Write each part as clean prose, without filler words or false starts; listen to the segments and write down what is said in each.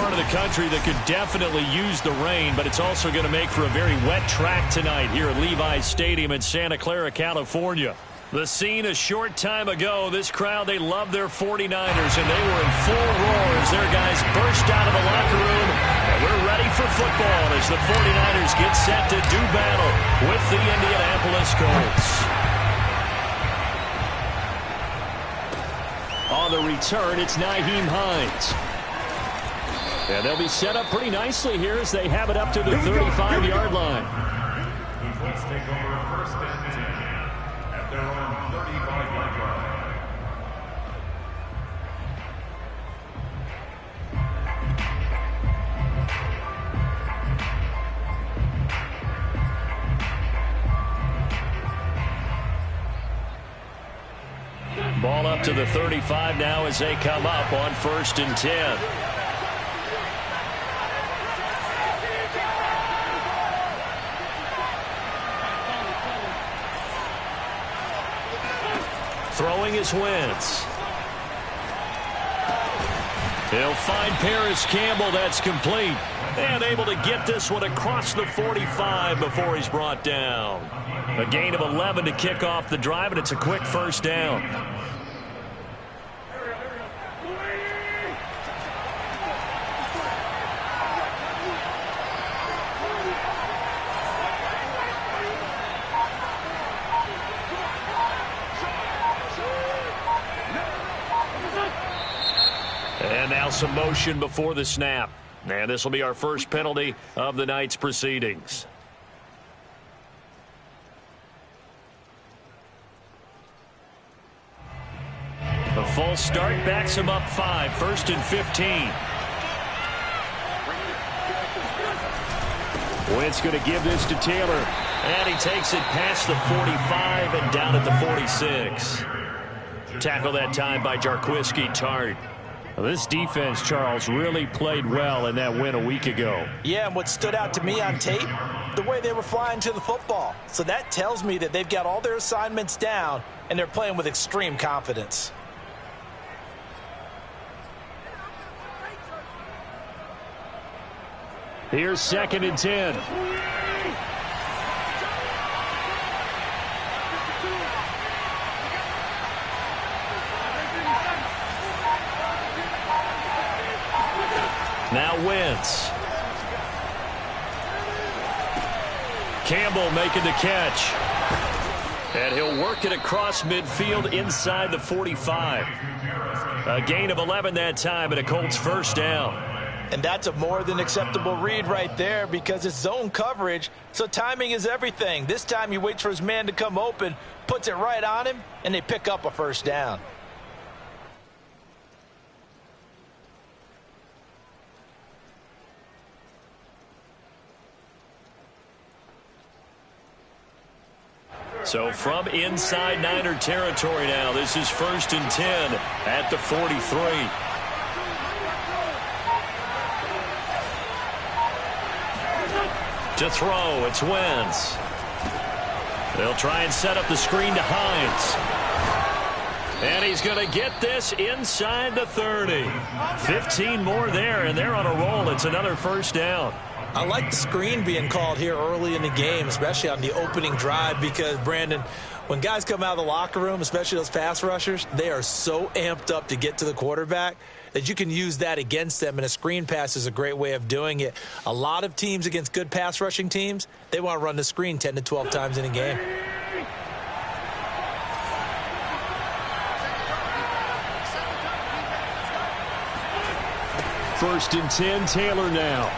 part of the country that could definitely use the rain, but it's also going to make for a very wet track tonight here at Levi's Stadium in Santa Clara, California. The scene a short time ago, this crowd, they love their 49ers, and they were in full roar as their guys burst out of the locker room. And we're ready for football as the 49ers get set to do battle with the Indianapolis Colts. On the return, it's Nyheim Hines. And they'll be set up pretty nicely here as they have it up to the 35-yard line. The Colts take over first and 10 at their own 35-yard line. Ball up to the 35 now as they come up on first and 10. Throwing is Wentz. He'll find Paris Campbell. That's complete. And able to get this one across the 45 before he's brought down. A gain of 11 to kick off the drive, and it's a quick first down. And now some motion before the snap. And this will be our first penalty of the night's proceedings. A false start backs him up 5, first and 15. Wentz going to give this to Taylor. And he takes it past the 45 and down at the 46. Tackle that time by Jarquiski Tart. Well, this defense, Charles, really played well in that win a week ago. Yeah, and what stood out to me on tape, the way they were flying to the football. So that tells me that they've got all their assignments down, and they're playing with extreme confidence. Here's second and 10. Now Wentz. Campbell making the catch. And he'll work it across midfield inside the 45. A gain of 11 that time and a Colts first down. And that's a more than acceptable read right there because it's zone coverage, so timing is everything. This time he waits for his man to come open, puts it right on him, and they pick up a first down. So from inside Niner territory now, this is first and 10 at the 43. To throw, it's Wentz. They'll try and set up the screen to Hines. And he's going to get this inside the 30. 15 more there, and they're on a roll. It's another first down. I like the screen being called here early in the game, especially on the opening drive, because, Brandon, when guys come out of the locker room, especially those pass rushers, they are so amped up to get to the quarterback that you can use that against them, and a screen pass is a great way of doing it. A lot of teams against good pass rushing teams, they want to run the screen 10 to 12 times in a game. First and 10, Taylor now.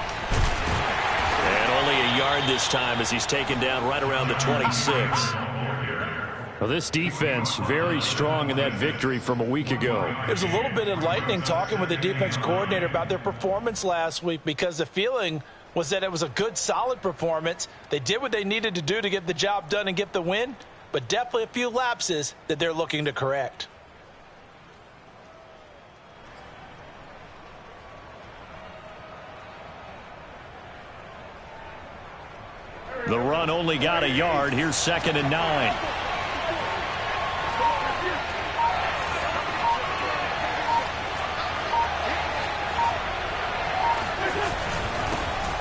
And only a yard this time as he's taken down right around the 26. Well, this defense very strong in that victory from a week ago. There's a little bit of lightning talking with the defense coordinator about their performance last week because the feeling was that it was a good, solid performance. They did what they needed to do to get the job done and get the win, but definitely a few lapses that they're looking to correct. The run only got a yard. Here's second and 9.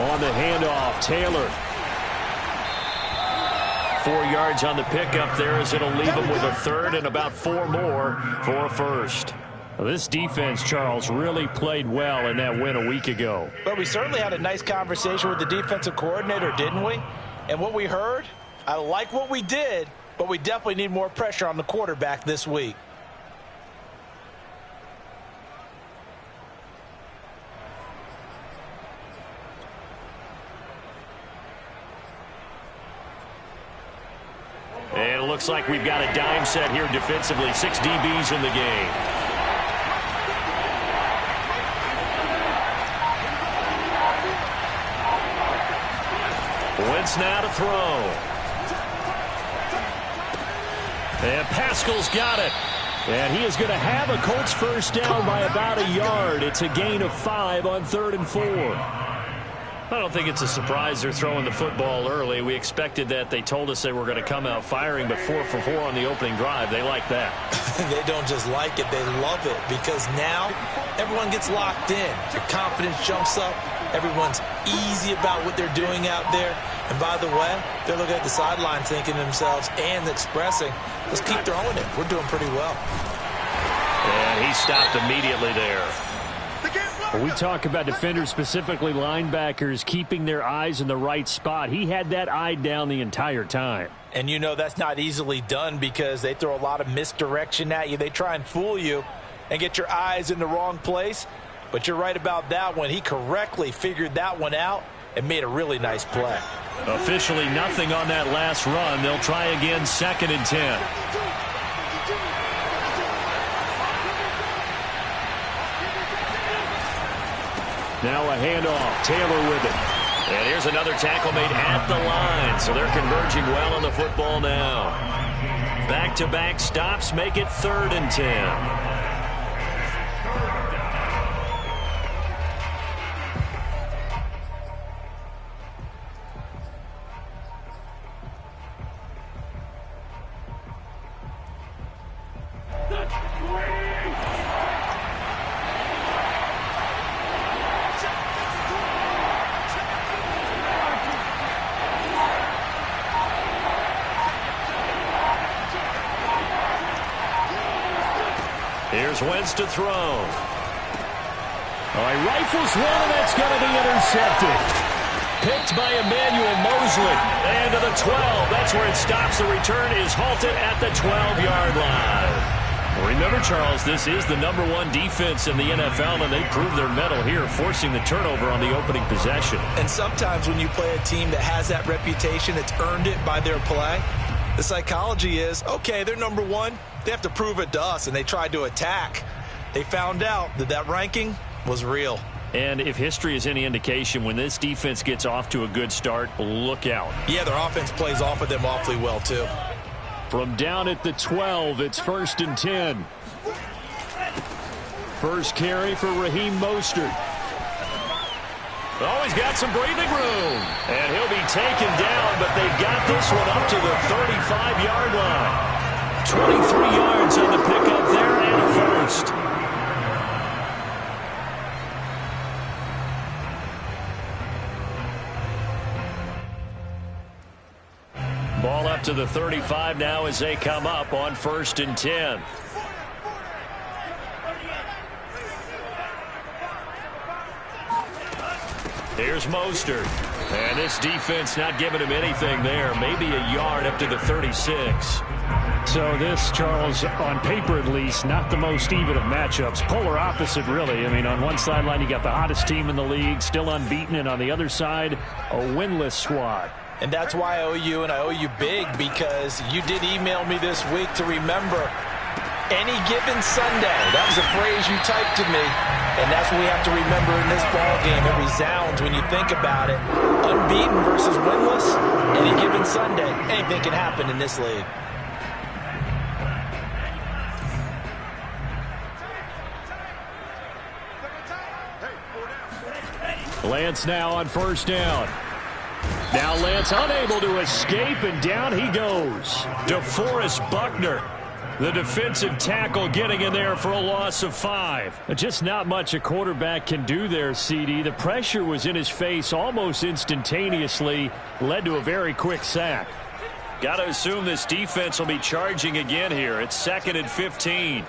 On the handoff, Taylor. 4 yards on the pickup there as it'll leave him with a third and about 4 more for a first. Well, this defense, Charles, really played well in that win a week ago. But we certainly had a nice conversation with the defensive coordinator, didn't we? And what we heard, I like what we did, but we definitely need more pressure on the quarterback this week. And it looks like we've got a dime set here defensively. 6 DBs in the game. Wentz now to throw. And Pascal's got it. And he is going to have a Colts first down by about a yard. It's a gain of 5 on 3rd and 4. I don't think it's a surprise they're throwing the football early. We expected that. They told us they were going to come out firing, but 4 for 4 on the opening drive. They like that. They don't just like it, they love it, because now everyone gets locked in. The confidence jumps up. Everyone's easy about what they're doing out there. And by the way, they're looking at the sideline thinking to themselves and expressing, let's keep throwing it. We're doing pretty well. And he stopped immediately there. When we talk about defenders, specifically linebackers, keeping their eyes in the right spot, he had that eye down the entire time. And you know that's not easily done because they throw a lot of misdirection at you. They try and fool you and get your eyes in the wrong place. But you're right about that one. He correctly figured that one out and made a really nice play. Officially nothing on that last run. They'll try again, 2nd and 10. Now a handoff. Taylor with it. And here's another tackle made at the line. So they're converging well on the football now. Back-to-back stops make it 3rd and 10. Here's Wentz to throw. All right, rifles one, and that's going to be intercepted. Picked by Emmanuel Mosley. And to the 12. That's where it stops. The return is halted at the 12-yard line. Remember, Charles, this is the #1 defense in the NFL, and they proved their mettle here, forcing the turnover on the opening possession. And sometimes when you play a team that has that reputation, it's earned it by their play. The psychology is, okay, they're #1. They have to prove it to us, and they tried to attack. They found out that that ranking was real. And if history is any indication, when this defense gets off to a good start, look out. Yeah, their offense plays off of them awfully well, too. From down at the 12, it's 1st and 10. First carry for Raheem Mostert. Oh, he's got some breathing room. And he'll be taken down, but they've got this one up to the 35-yard line. 23 yards on the pickup there and a first. Ball up to the 35 now as they come up on 1st and 10. Here's Mostert. And this defense not giving him anything there. Maybe a yard up to the 36. So this, Charles, on paper at least, not the most even of matchups. Polar opposite, really. I mean, on one sideline, you got the hottest team in the league, still unbeaten, and on the other side, a winless squad. And that's why I owe you, and I owe you big, because you did email me this week to remember any given Sunday. That was a phrase you typed to me, and that's what we have to remember in this ball game. It resounds when you think about it. Unbeaten versus winless, any given Sunday. Anything can happen in this league. Lance now on 1st down. Now Lance unable to escape, and down he goes. DeForest Buckner. The defensive tackle getting in there for a loss of 5. Just not much a quarterback can do there, CD. The pressure was in his face almost instantaneously, led to a very quick sack. Got to assume this defense will be charging again here. It's 2nd and 15.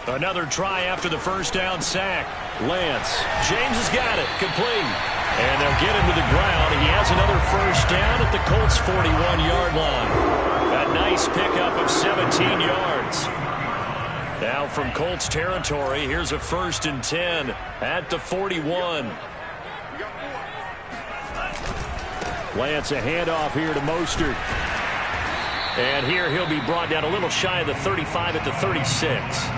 Another try after the first down sack. Lance. James has got it. Complete. And they'll get him to the ground. He has another first down at the Colts' 41-yard line. A nice pickup of 17 yards. Now from Colts territory, here's a 1st and 10 at the 41. Lance, a handoff here to Mostert. And here he'll be brought down a little shy of the 35 at the 36.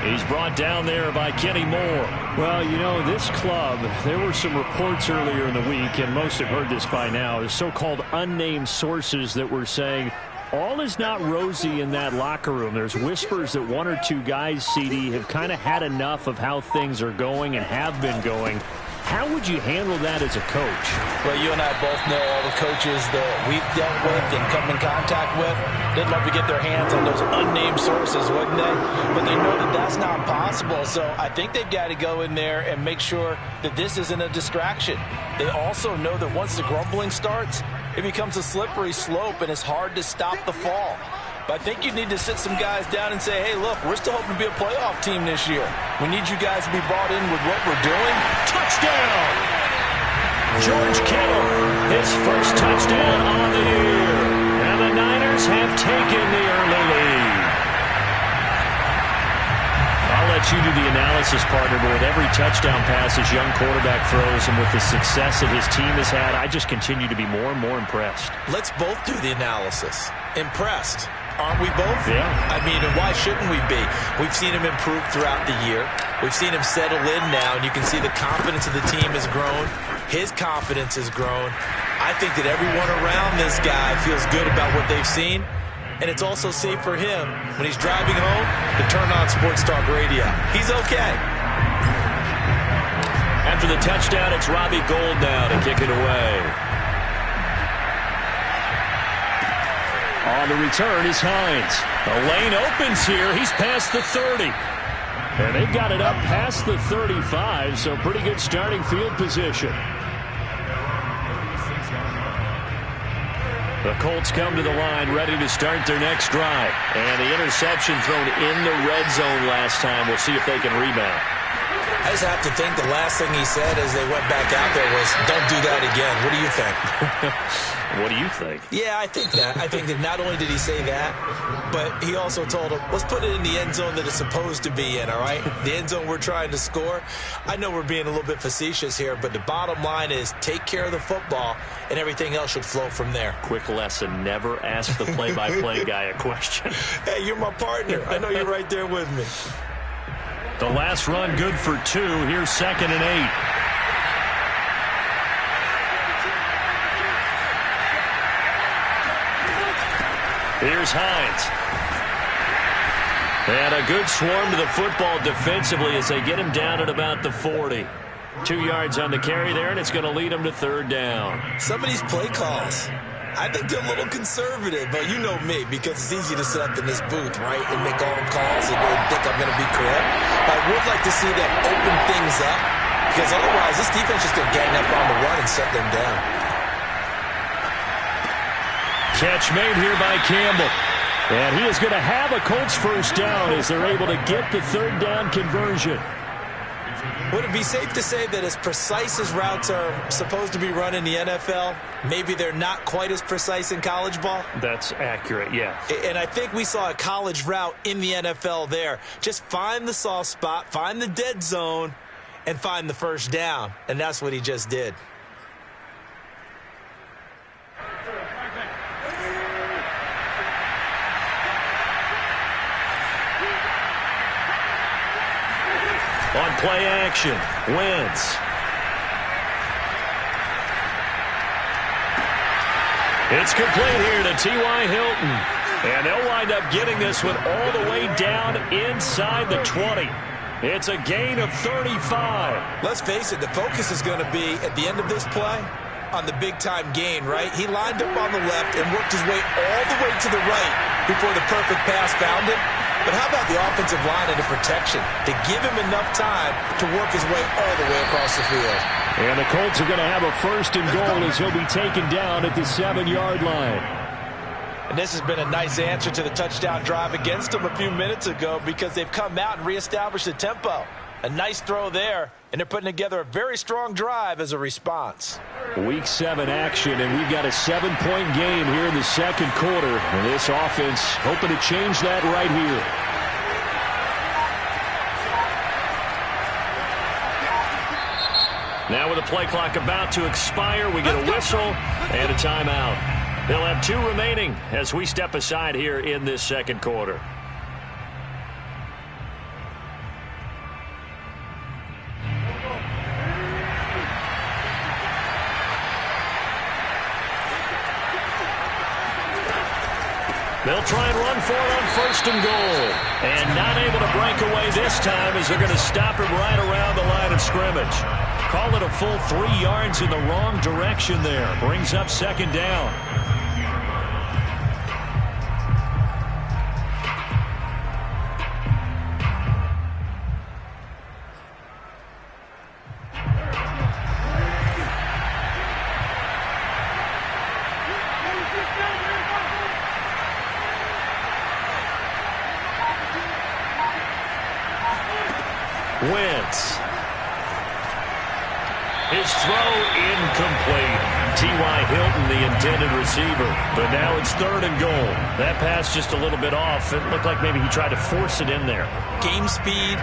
He's brought down there by Kenny Moore. Well, you know, this club, there were some reports earlier in the week, and most have heard this by now, the so-called unnamed sources that were saying all is not rosy in that locker room. There's whispers that 1 or 2 guys, CD, have kind of had enough of how things are going and have been going. How would you handle that as a coach? Well, you and I both know all the coaches that we've dealt with and come in contact with. They'd love to get their hands on those unnamed sources, wouldn't they? But they know that that's not possible. So I think they've got to go in there and make sure that this isn't a distraction. They also know that once the grumbling starts, it becomes a slippery slope and it's hard to stop the fall. But I think you need to sit some guys down and say, hey, look, we're still hoping to be a playoff team this year. We need you guys to be brought in with what we're doing. Touchdown! George Kittle, his first touchdown on the year. And the Niners have taken the early lead. I'll let you do the analysis, partner, but with every touchdown pass his young quarterback throws and with the success that his team has had, I just continue to be more and more impressed. Let's both do the analysis. Impressed. Aren't we both? Yeah. I mean, and why shouldn't we be? We've seen him improve throughout the year. We've seen him settle in now, and you can see the confidence of the team has grown. His confidence has grown. I think that everyone around this guy feels good about what they've seen, and it's also safe for him when he's driving home to turn on Sports Talk Radio. He's okay. After the touchdown, it's Robbie Gould now to kick it away. On the return is Hines. The lane opens here. He's past the 30. And they've got it up past the 35, so pretty good starting field position. The Colts come to the line ready to start their next drive. And the interception thrown in the red zone last time. We'll see if they can rebound. I just have to think the last thing he said as they went back out there was, don't do that again. What do you think? What do you think? Yeah, I think that. I think that not only did he say that, but he also told him, let's put it in the end zone that it's supposed to be in, all right? The end zone we're trying to score. I know we're being a little bit facetious here, but the bottom line is take care of the football, and everything else should flow from there. Quick lesson, never ask the play-by-play guy a question. Hey, you're my partner. I know you're right there with me. The last run good for 2. Here's 2nd and 8. Here's Hines. And a good swarm to the football defensively as they get him down at about the 40. 2 yards on the carry there, and it's going to lead him to 3rd down. Some of these play calls, I think they're a little conservative, but you know me, because it's easy to sit up in this booth, right, and make all calls and think I'm going to be correct. I would like to see them open things up, because otherwise this defense is going to gang up on the run and shut them down. Catch made here by Campbell. And he is going to have a Colts first down as they're able to get the 3rd down conversion. Would it be safe to say that as precise as routes are supposed to be run in the NFL, maybe they're not quite as precise in college ball? That's accurate, yeah. And I think we saw a college route in the NFL there. Just find the soft spot, find the dead zone, and find the first down. And that's what he just did. On play action, Wentz. It's complete here to T.Y. Hilton. And they'll wind up getting this one all the way down inside the 20. It's a gain of 35. Let's face it, the focus is going to be at the end of this play on the big-time gain, right? He lined up on the left and worked his way all the way to the right before the perfect pass found him. But how about the offensive line and the protection to give him enough time to work his way all the way across the field? And the Colts are going to have a 1st and goal as he'll be taken down at the 7-yard line. And this has been a nice answer to the touchdown drive against them a few minutes ago because they've come out and reestablished the tempo. A nice throw there, and they're putting together a very strong drive as a response. Week 7 action, and we've got a 7-point game here in the second quarter. And this offense hoping to change that right here. Now with the play clock about to expire, we get a whistle and a timeout. They'll have 2 remaining as we step aside here in this second quarter. They'll try and run for it on 1st and goal. And not able to break away this time as they're going to stop him right around the line of scrimmage. Call it a full 3 yards in the wrong direction there. Brings up 2nd down. Wentz. His throw incomplete. T.Y. Hilton, the intended receiver. But now it's 3rd and goal. That pass just a little bit off. It looked like maybe he tried to force it in there. Game speed,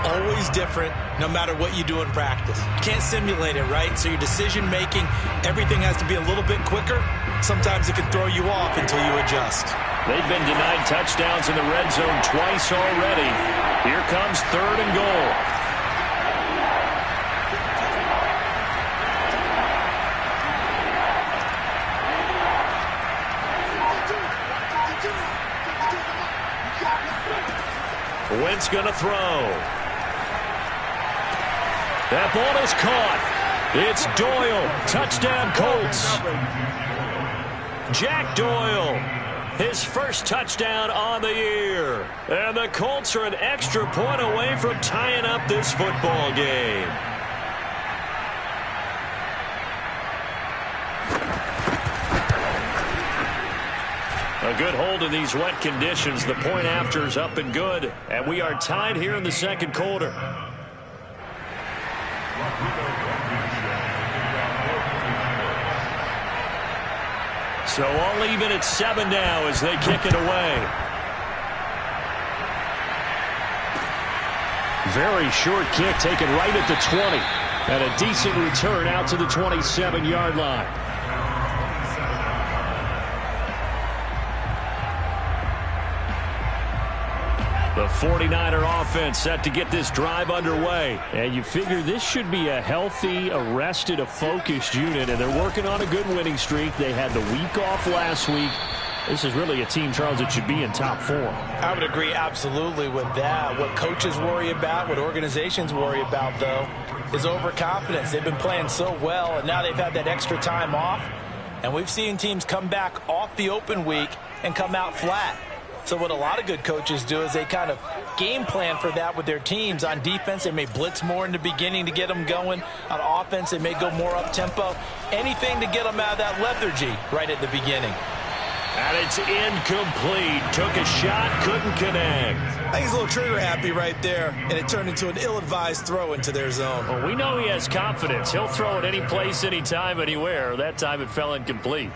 always different, no matter what you do in practice. You can't simulate it, right? So your decision-making, everything has to be a little bit quicker. Sometimes it can throw you off until you adjust. They've been denied touchdowns in the red zone twice already. Here comes 3rd and goal. Wentz going to throw. That ball is caught. It's Doyle. Touchdown, Colts. Jack Doyle. His first touchdown on the year. And the Colts are an extra point away from tying up this football game. A good hold in these wet conditions. The point after is up and good. And we are tied here in the second quarter. So all even at 7 now as they kick it away. Very short kick taken right at the 20. And a decent return out to the 27-yard line. The 49er offense set to get this drive underway. And you figure this should be a healthy, a rested, a focused unit, and they're working on a good winning streak. They had the week off last week. This is really a team, Charles, that should be in top form. I would agree absolutely with that. What coaches worry about, what organizations worry about, though, is overconfidence. They've been playing so well, and now they've had that extra time off. And we've seen teams come back off the open week and come out flat. So what a lot of good coaches do is they kind of game plan for that with their teams. On defense, they may blitz more in the beginning to get them going. On offense, they may go more up-tempo. Anything to get them out of that lethargy right at the beginning. And it's incomplete. Took a shot, couldn't connect. I think he's a little trigger happy right there, and it turned into an ill-advised throw into their zone. Well, we know he has confidence. He'll throw it any place, anytime, anywhere. That time it fell incomplete.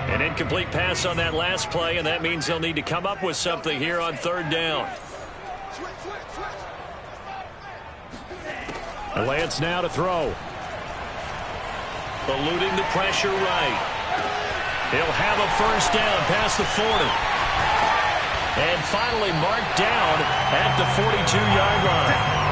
An incomplete pass on that last play, and that means they'll need to come up with something here on 3rd down. Lance now to throw. Eluding the pressure right. He'll have a 1st down past the 40. And finally marked down at the 42-yard line.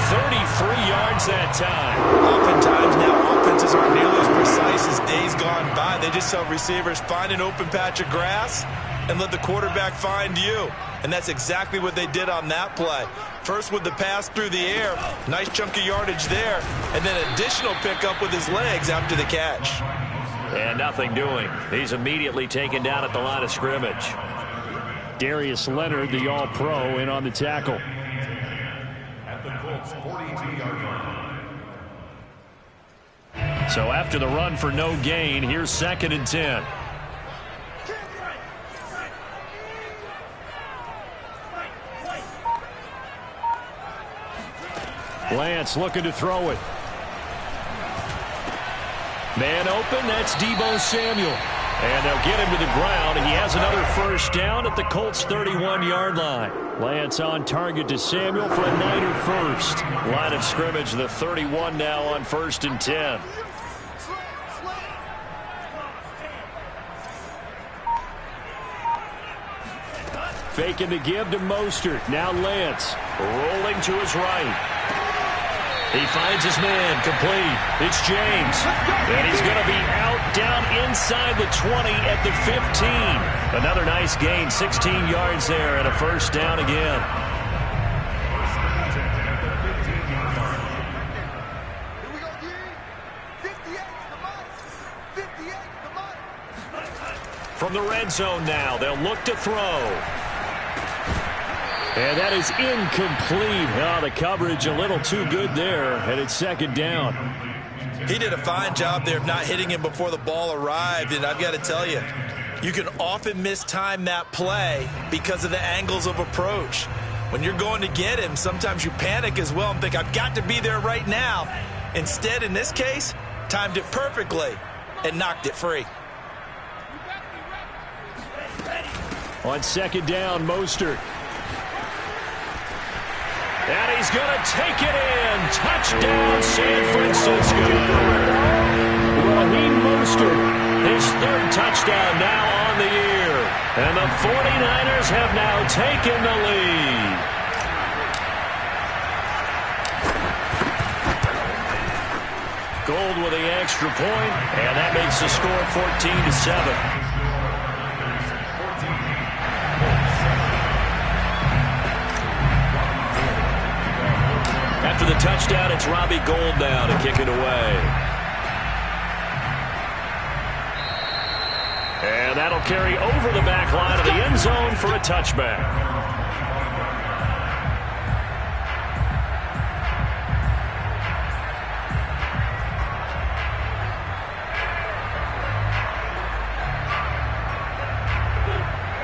33 yards that time. Oftentimes now offenses aren't nearly as precise as days gone by. They just tell receivers, find an open patch of grass and let the quarterback find you. And that's exactly what they did on that play. First with the pass through the air. Nice chunk of yardage there. And then additional pickup with his legs after the catch. And nothing doing. He's immediately taken down at the line of scrimmage. Darius Leonard, the All-Pro, in on the tackle. At the Colts 42-yard line. So after the run for no gain, here's 2nd and 10. Lance looking to throw it. Man open, that's Deebo Samuel. And they'll get him to the ground, and he has another first down at the Colts' 31-yard line. Lance on target to Samuel for a Niner first. Line of scrimmage, the 31 now on 1st and 10. Faking the give to Mostert. Now Lance. Rolling to his right. He finds his man, complete. It's James. And he's going to be out down inside the 20 at the 15. Another nice gain, 16 yards there, and a first down again. From the red zone now, they'll look to throw. And that is incomplete. Oh, the coverage a little too good there, and it's 2nd down. He did a fine job there of not hitting him before the ball arrived, and I've got to tell you, you can often mistime that play because of the angles of approach. When you're going to get him, sometimes you panic as well and think, I've got to be there right now. Instead, in this case, timed it perfectly and knocked it free. On 2nd down, Mostert. And he's going to take it in. Touchdown, San Francisco. Raheem Mostert. His 3rd touchdown now on the year. And the 49ers have now taken the lead. Gold with the extra point, and that makes the score 14-7. After the touchdown, it's Robbie Gould now to kick it away. And that'll carry over the back line of the end zone for a touchback.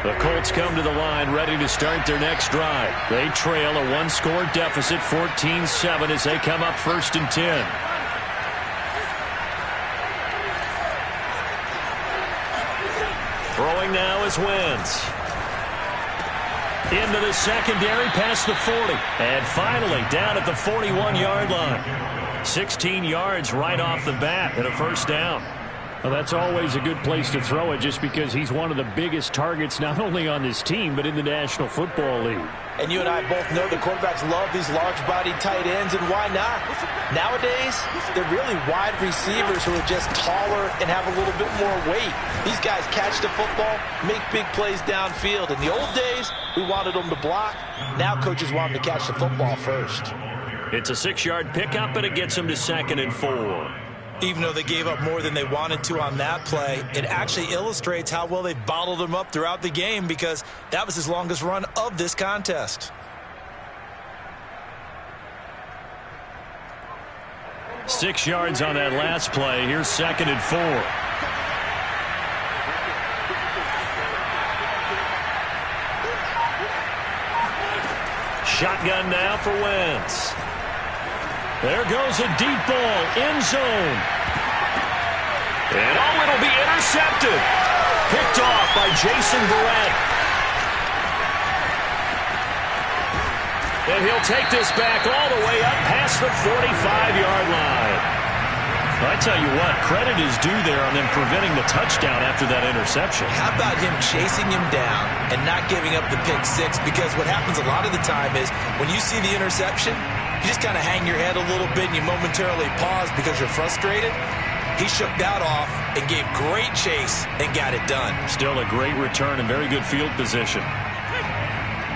The Colts come to the line ready to start their next drive. They trail a 1-score deficit, 14-7, as they come up 1st and 10. Throwing now is Wentz. Into the secondary, past the 40. And finally down at the 41-yard line. 16 yards right off the bat and a first down. Well, that's always a good place to throw it just because he's one of the biggest targets not only on this team but in the National Football League. And you and I both know the quarterbacks love these large-bodied tight ends, and why not? Nowadays, they're really wide receivers who are just taller and have a little bit more weight. These guys catch the football, make big plays downfield. In the old days, we wanted them to block. Now coaches want them to catch the football first. It's a 6-yard pickup, and it gets them to 2nd and 4. Even though they gave up more than they wanted to on that play, it actually illustrates how well they've bottled them up throughout the game because that was his longest run of this contest. Six yards on that last play. Here's 2nd and 4. Shotgun now for Wentz. There goes a deep ball, end zone. And it'll be intercepted. Picked off by Jason Verrett. And he'll take this back all the way up past the 45-yard line. I tell you what, credit is due there on them preventing the touchdown after that interception. How about him chasing him down and not giving up the pick six? Because what happens a lot of the time is when you see the interception, you just kind of hang your head a little bit and you momentarily pause because you're frustrated. He shook that off and gave great chase and got it done. Still a great return and very good field position.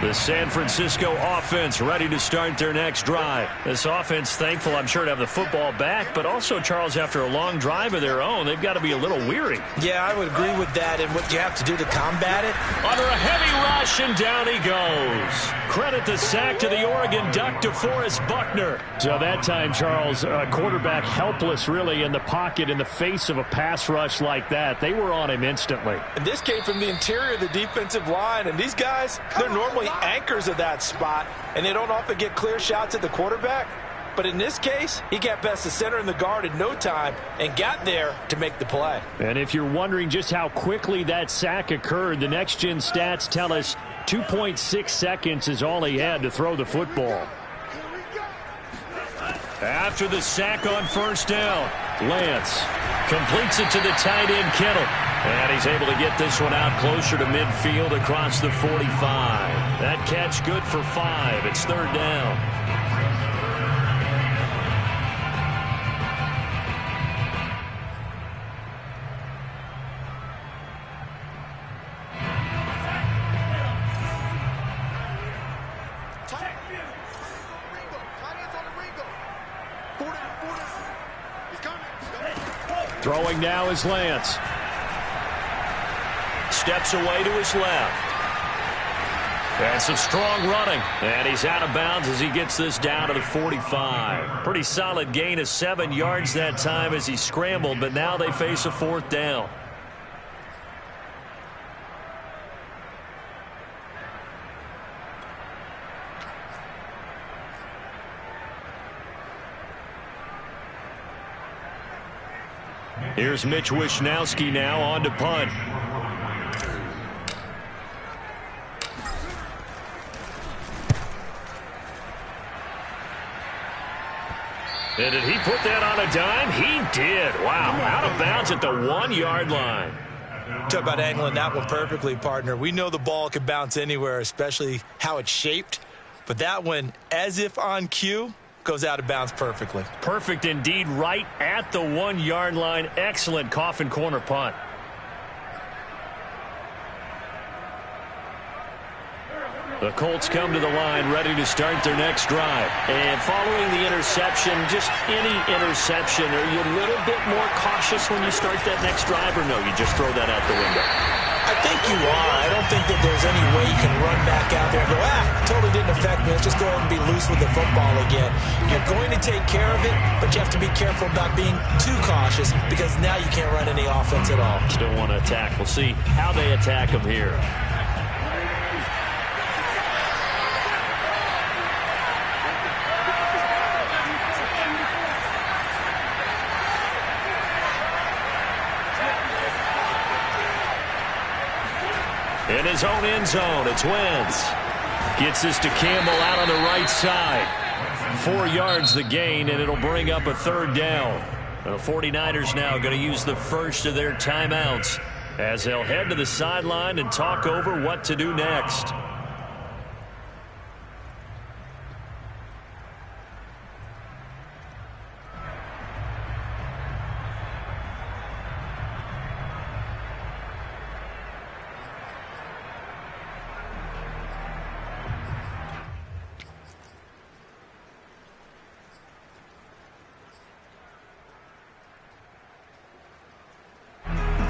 The San Francisco offense ready to start their next drive. This offense thankful, I'm sure, to have the football back, but also, Charles, after a long drive of their own, they've got to be a little weary. Yeah, I would agree with that, and what you have to do to combat it. Under a heavy rush, and down he goes. Credit the sack to the Oregon Duck, DeForest Buckner. So that time, Charles, quarterback helpless really in the pocket in the face of a pass rush like that. They were on him instantly. And this came from the interior of the defensive line, and these guys, they're normally anchors of that spot, and they don't often get clear shots at the quarterback. But in this case, he got past the center and the guard in no time and got there to make the play. And if you're wondering just how quickly that sack occurred, the next-gen stats tell us 2.6 seconds is all he had to throw the football. After the sack on first down, Lance completes it to the tight end, Kittle. And he's able to get this one out closer to midfield across the 45. That catch good for 5. It's third down. Throwing now is Lance. Steps away to his left. And some strong running. And he's out of bounds as he gets this down to the 45. Pretty solid gain of 7 yards that time as he scrambled, but now they face a fourth down. Here's Mitch Wishnowsky now on to punt. And did he put that on a dime? He did. Wow, out of bounds at the 1-yard line. Talk about angling that one perfectly, partner. We know the ball can bounce anywhere, especially how it's shaped. But that one, as if on cue, goes out of bounds perfectly. Perfect indeed, right at the 1-yard line. Excellent coffin corner punt. The Colts come to the line ready to start their next drive. And following the interception, just any interception, are you a little bit more cautious when you start that next drive, or no, you just throw that out the window? I think you are. I don't think that there's any way you can run back out there and go, totally didn't affect me. Let's just go ahead and be loose with the football again. You're going to take care of it, but you have to be careful about being too cautious because now you can't run any offense at all. Still want to attack. We'll see how they attack them here. In his own end zone, it's Wentz. Gets this to Campbell out on the right side. 4 yards the gain, and it'll bring up a third down. The 49ers now going to use the first of their timeouts as they'll head to the sideline and talk over what to do next.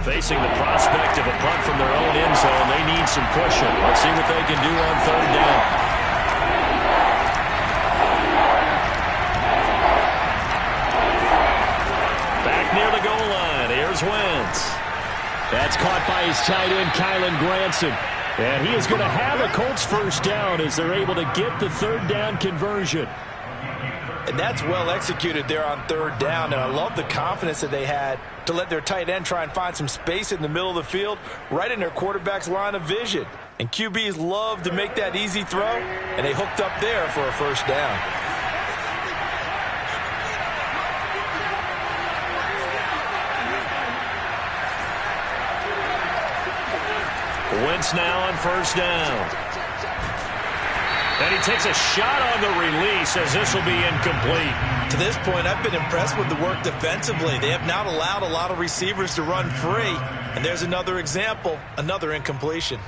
Facing the prospect of a punt from their own end zone, they need some pushing. Let's see what they can do on third down. Back near the goal line. Here's Wentz. That's caught by his tight end, Kylen Granson. And he is going to have a Colts first down as they're able to get the third down conversion. And that's well executed there on third down. And I love the confidence that they had to let their tight end try and find some space in the middle of the field, right in their quarterback's line of vision. And QBs love to make that easy throw, and they hooked up there for a first down. Wentz now on first down. And he takes a shot on the release as this will be incomplete. To this point, I've been impressed with the work defensively. They have not allowed a lot of receivers to run free. And there's another example, another incompletion.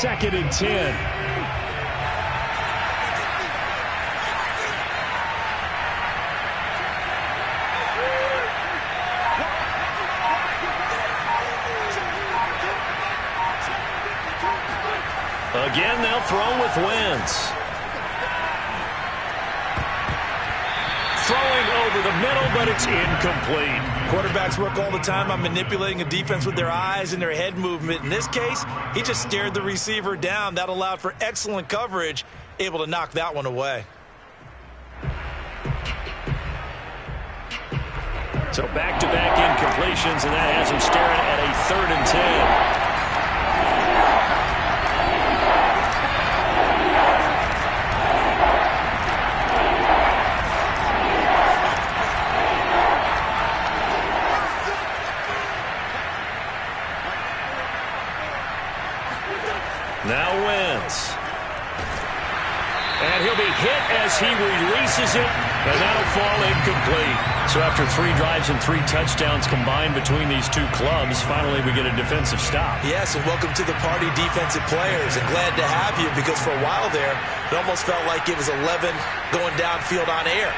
2nd and 10. Again, they'll throw with Wentz. Throwing over the middle, but it's incomplete. Quarterbacks work all the time on manipulating a defense with their eyes and their head movement. In this case, he just stared the receiver down. That allowed for excellent coverage, able to knock that one away. So back-to-back incompletions, and that has him staring at a 3rd and 10. Now Wentz. And he'll be hit as he releases it, and that'll fall incomplete. So after 3 drives and 3 touchdowns combined between these two clubs, finally we get a defensive stop. Yes, and welcome to the party, defensive players, and glad to have you, because for a while there, it almost felt like it was 11 going downfield on air.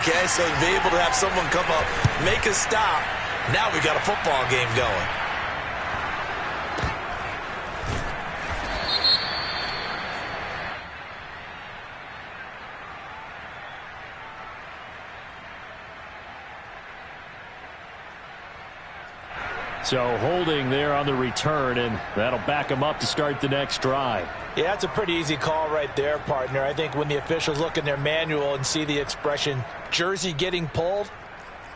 Okay, so to be able to have someone come up, make a stop, now we got a football game going. So holding there on the return, and that'll back them up to start the next drive. Yeah, that's a pretty easy call right there, partner. I think when the officials look in their manual and see the expression jersey getting pulled,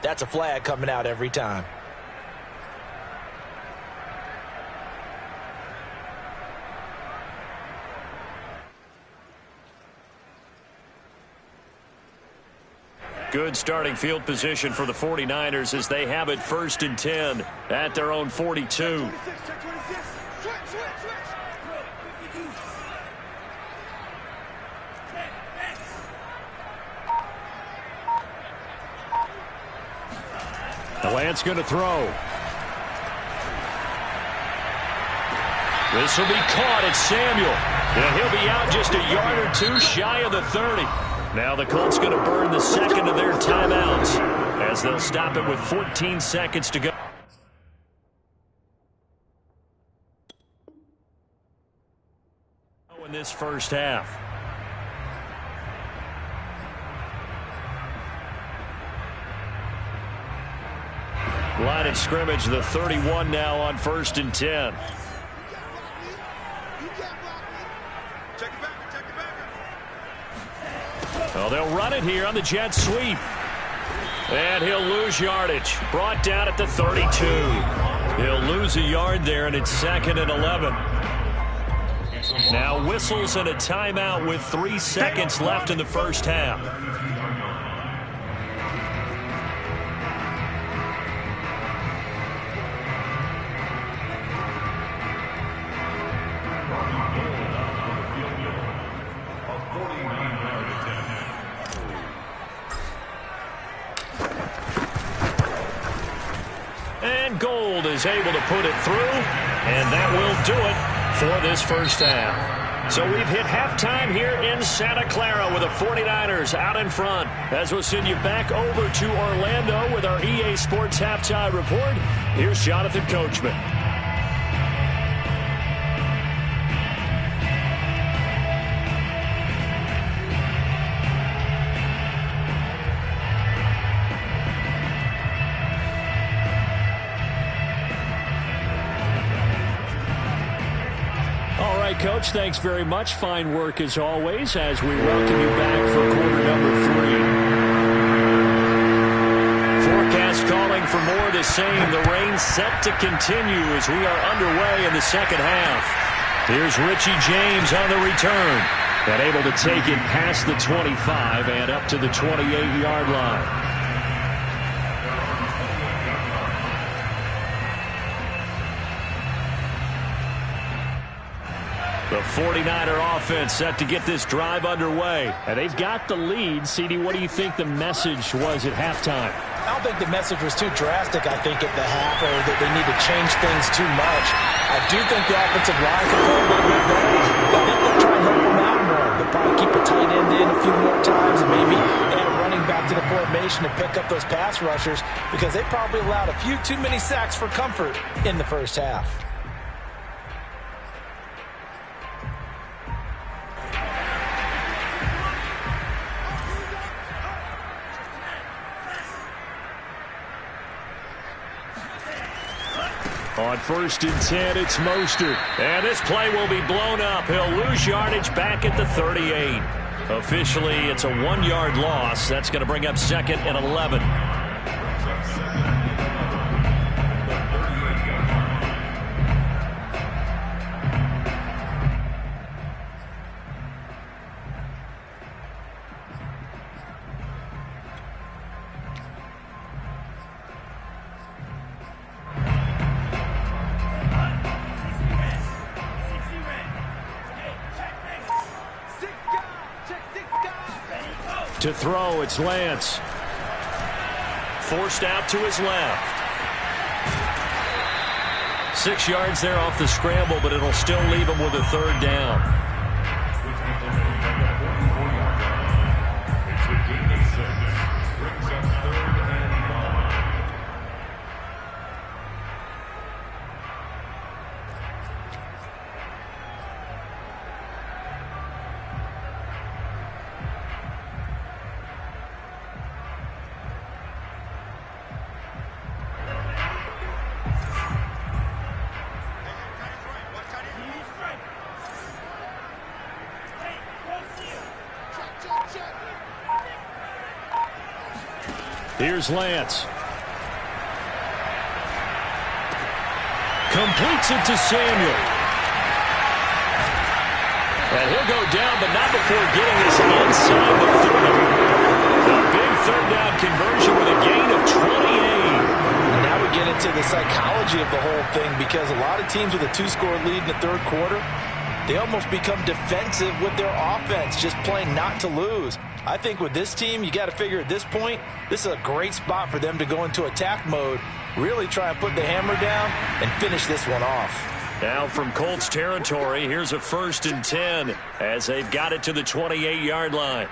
that's a flag coming out every time. Good starting field position for the 49ers as they have it 1st and 10 at their own 42. The Lance going to throw. This will be caught at Samuel. And he'll be out just a yard or 2 shy of the 30. Now the Colts going to burn the second of their timeouts as they'll stop it with 14 seconds to go. In this first half. Line of scrimmage, the 31 now on 1st and 10. Well, they'll run it here on the jet sweep. And he'll lose yardage. Brought down at the 32. He'll lose a yard there, and it's 2nd and 11. Now whistles and a timeout with 3 seconds left in the first half. And Gold is able to put it through, and that will do it for this first half. So we've hit halftime here in Santa Clara with the 49ers out in front. As we'll send you back over to Orlando with our EA Sports Halftime Report, here's Jonathan Coachman. Coach, thanks very much. Fine work as always as we welcome you back for quarter number 3. Forecast calling for more of the same. The rain set to continue as we are underway in the second half. Here's Richie James on the return and able to take it past the 25 and up to the 28-yard line. The 49er offense set to get this drive underway. And they've got the lead. CD, what do you think the message was at halftime? I don't think the message was too drastic, I think, at the half, or that they need to change things too much. I do think the offensive line can play a little bit better. I think they'll try and help them out more. They'll probably keep a tight end in a few more times and maybe add a running back to the formation and pick up those pass rushers, because they probably allowed a few too many sacks for comfort in the first half. On 1st and 10, it's Mostert. And this play will be blown up. He'll lose yardage back at the 38. Officially, it's a 1-yard loss. That's going to bring up 2nd and 11. To throw, it's Lance. Forced out to his left. 6 yards there off the scramble, but it'll still leave him with a 3rd down. It's a gain of 6. Brings up 3rd and 5. Here's Lance. Completes it to Samuel. And he'll go down, but not before getting this inside the 30. A big 3rd down conversion with a gain of 28. And now we get into the psychology of the whole thing, because a lot of teams with a 2-score lead in the 3rd quarter, they almost become defensive with their offense, just playing not to lose. I think with this team, you got to figure at this point, this is a great spot for them to go into attack mode, really try and put the hammer down and finish this one off. Now from Colts territory, here's a 1st and 10 as they've got it to the 28-yard line.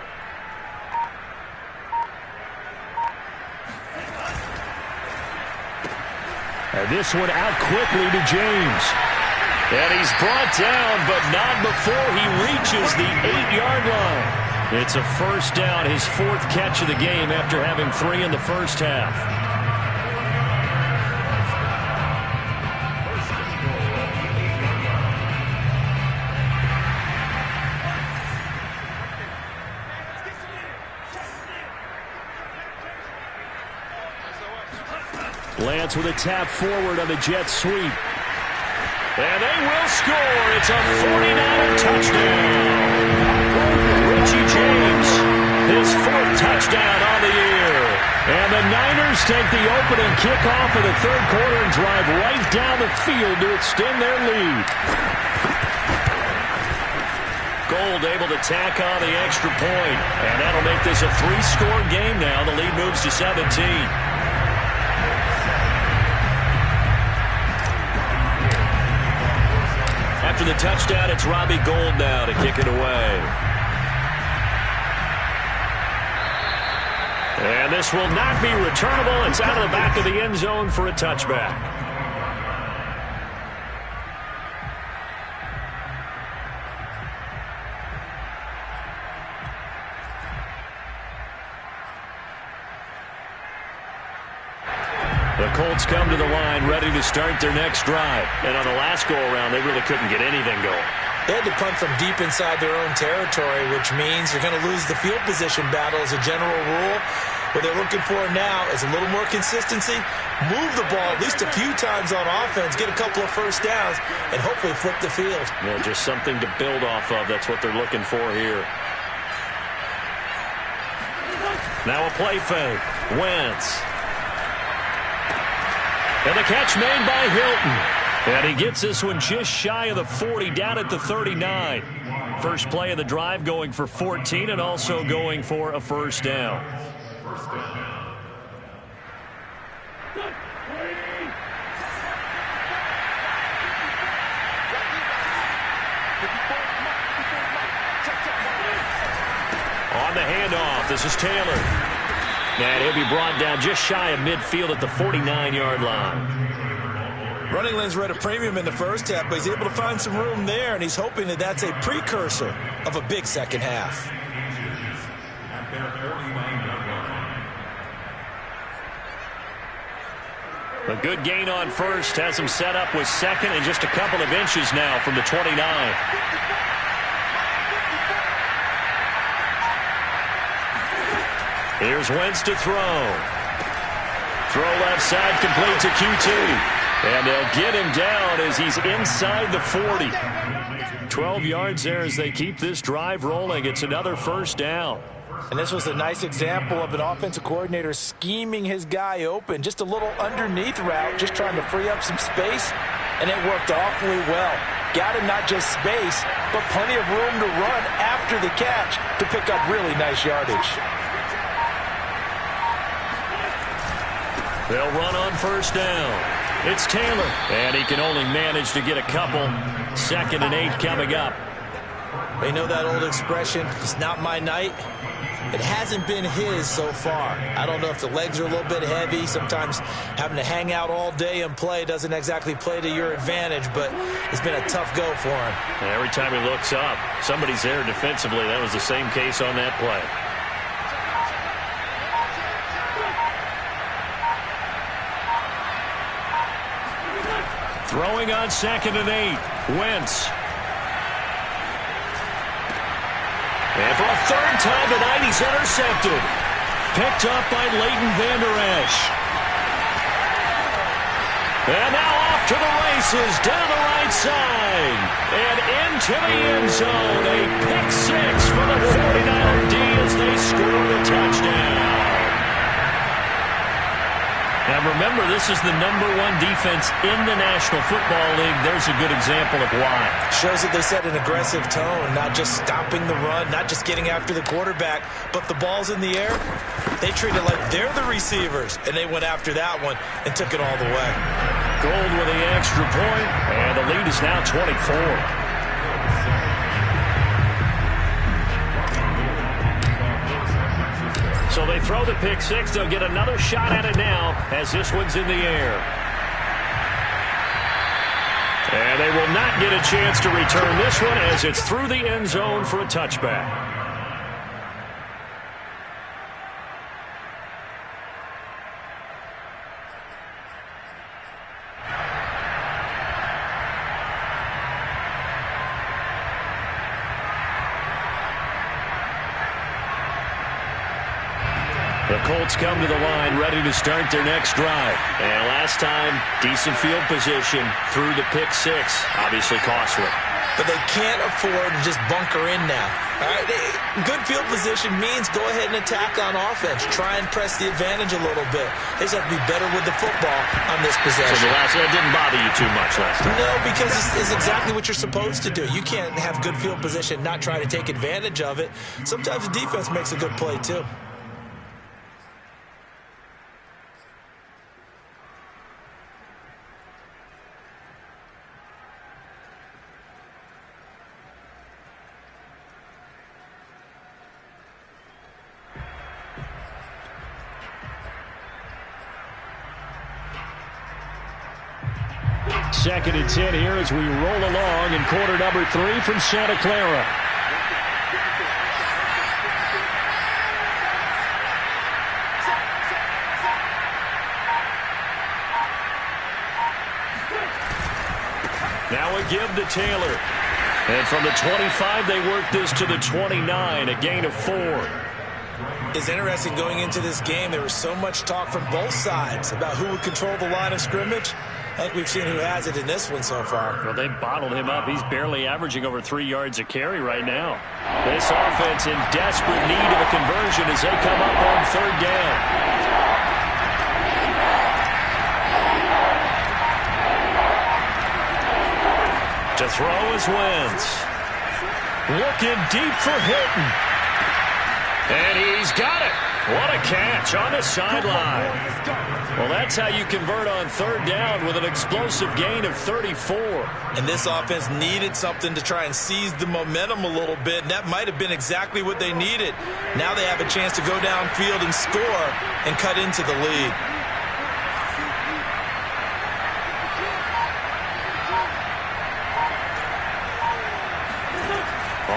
And this one out quickly to James. And he's brought down, but not before he reaches the 8-yard line. It's a 1st down, his 4th catch of the game after having 3 in the first half. Lance with a tap forward on the jet sweep. And they will score. It's a 49er touchdown. Richie James, his 4th touchdown on the year. And the Niners take the opening kickoff of the 3rd quarter and drive right down the field to extend their lead. Gold able to tack on the extra point. And that'll make this a 3-score game now. The lead moves to 17. After the touchdown, it's Robbie Gould now to kick it away. And this will not be returnable. It's out of the back of the end zone for a touchback. The Colts come to the line ready to start their next drive. And on the last go-around, they really couldn't get anything going. They had to punt from deep inside their own territory, which means you're going to lose the field position battle as a general rule. What they're looking for now is a little more consistency, move the ball at least a few times on offense, get a couple of 1st downs, and hopefully flip the field. Yeah, just something to build off of. That's what they're looking for here. Now a play fake. Wentz. And the catch made by Hilton. And he gets this one just shy of the 40, down at the 39. First play of the drive, going for 14 and also going for a 1st down. On the handoff, this is Taylor. And he'll be brought down just shy of midfield at the 49-yard line. Running lanes were at a premium in the first half, but he's able to find some room there, and he's hoping that that's a precursor of a big second half. A good gain on first has him set up with second and just a couple of inches now from the 29. Here's Wentz to throw. Throw left side, complete to QT. And they'll get him down as he's inside the 40. 12 yards there as they keep this drive rolling. It's another first down. And this was a nice example of an offensive coordinator scheming his guy open. Just a little underneath route, just trying to free up some space. And it worked awfully well. Got him not just space, but plenty of room to run after the catch to pick up really nice yardage. They'll run on first down. It's Taylor, and he can only manage to get a couple. 2nd and 8 coming up. They know that old expression, it's not my night. It hasn't been his so far. I don't know if the legs are a little bit heavy. Sometimes having to hang out all day and play doesn't exactly play to your advantage, but it's been a tough go for him. And every time he looks up, somebody's there defensively. That was the same case on that play. Throwing on 2nd and 8. Wentz. And for a third time tonight, he's intercepted. Picked up by Leighton Vander Esch. And now off to the races, down the right side. And into the end zone. A pick six for the 49er D as they score the touchdown. Now remember, this is the #1 defense in the National Football League. There's a good example of why. Shows that they set an aggressive tone, not just stopping the run, not just getting after the quarterback, but the ball's in the air. They treat it like they're the receivers, and they went after that one and took it all the way. Gold with the extra point, and the lead is now 24. So they throw the pick six. They'll get another shot at it now as this one's in the air. And they will not get a chance to return this one as it's through the end zone for a touchback. The Colts come to the line ready to start their next drive. And last time, decent field position through the pick six. Obviously costly. But they can't afford to just bunker in now. All right? Good field position means go ahead and attack on offense. Try and press the advantage a little bit. They just have to be better with the football on this possession. So it didn't bother you too much last time? No, because it's exactly what you're supposed to do. You can't have good field position, not try to take advantage of it. Sometimes the defense makes a good play, too. Second and 10 here as we roll along in quarter number 3 from Santa Clara. Now a give to Taylor. And from the 25, they work this to the 29, a gain of 4. It's interesting going into this game. There was so much talk from both sides about who would control the line of scrimmage. I think we've seen who has it in this one so far. Well, they bottled him up. He's barely averaging over 3 yards a carry right now. This offense in desperate need of a conversion as they come up on third down. To throw is Wentz. Looking deep for Hilton. And he's got it. What a catch on the sideline. Well, that's how you convert on third down with an explosive gain of 34. And this offense needed something to try and seize the momentum a little bit, and that might have been exactly what they needed. Now they have a chance to go downfield and score and cut into the lead.